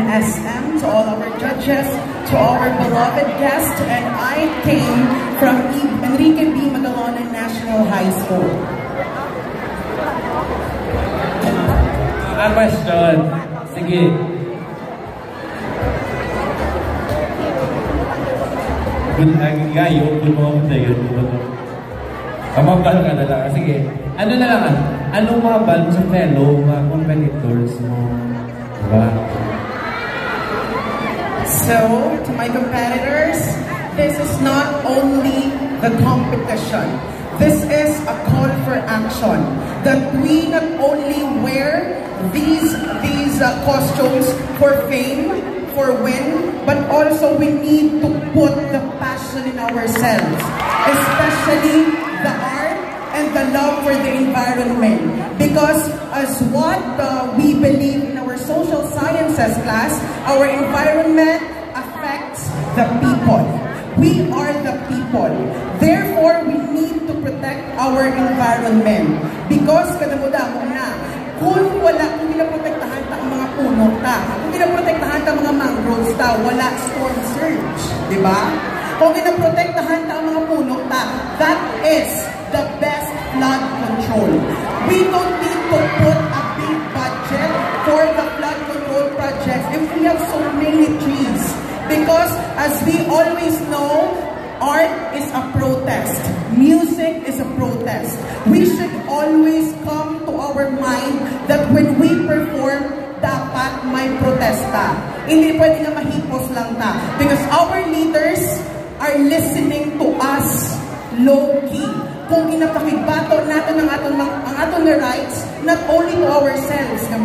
SM, to all our judges, to our beloved guests, and I came from Enrique B. Magalonan National High School. A question. Sige. Good mo ako sa'yo. Kamabal ka na lang. Sige. Ano na lang? Anong mabal sa fellow mga competitors mo? Diba? So, to my competitors, this is not only the competition. This is a call for action. That we not only wear these costumes for fame, for win, but also we need to put the passion in ourselves, especially the art and the love for the environment. Because as what we believe in our social sciences class, our environment affects the people. We are the people. Therefore, we need to protect our environment. Because kadamudamo na, kung ginaprotektahan ta ang mga puno ta, kung ginaprotektahan ta ang mga mangroves ta, wala storm surge. Diba? Kung ginaprotektahan ta ang mga puno ta, that is the best flood control. We don't need to put a big budget for the flood control projects if we have so many trees. Because as we always know, art is a protest. Music is a protest. We should always come to our mind that when we perform, dapat may protesta. Hindi pwede na mahipos lang ta. Because our leaders are listening to us low-key. Kung ginapakigbato natin ang aton na rights, not only to ourselves sa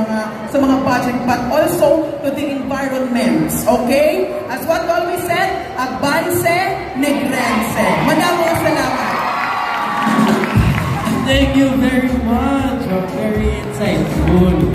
mga budget, but also to the environment. Okay? As what we always said, avance, negrense. Maraming salamat. Thank you very much. Very insightful.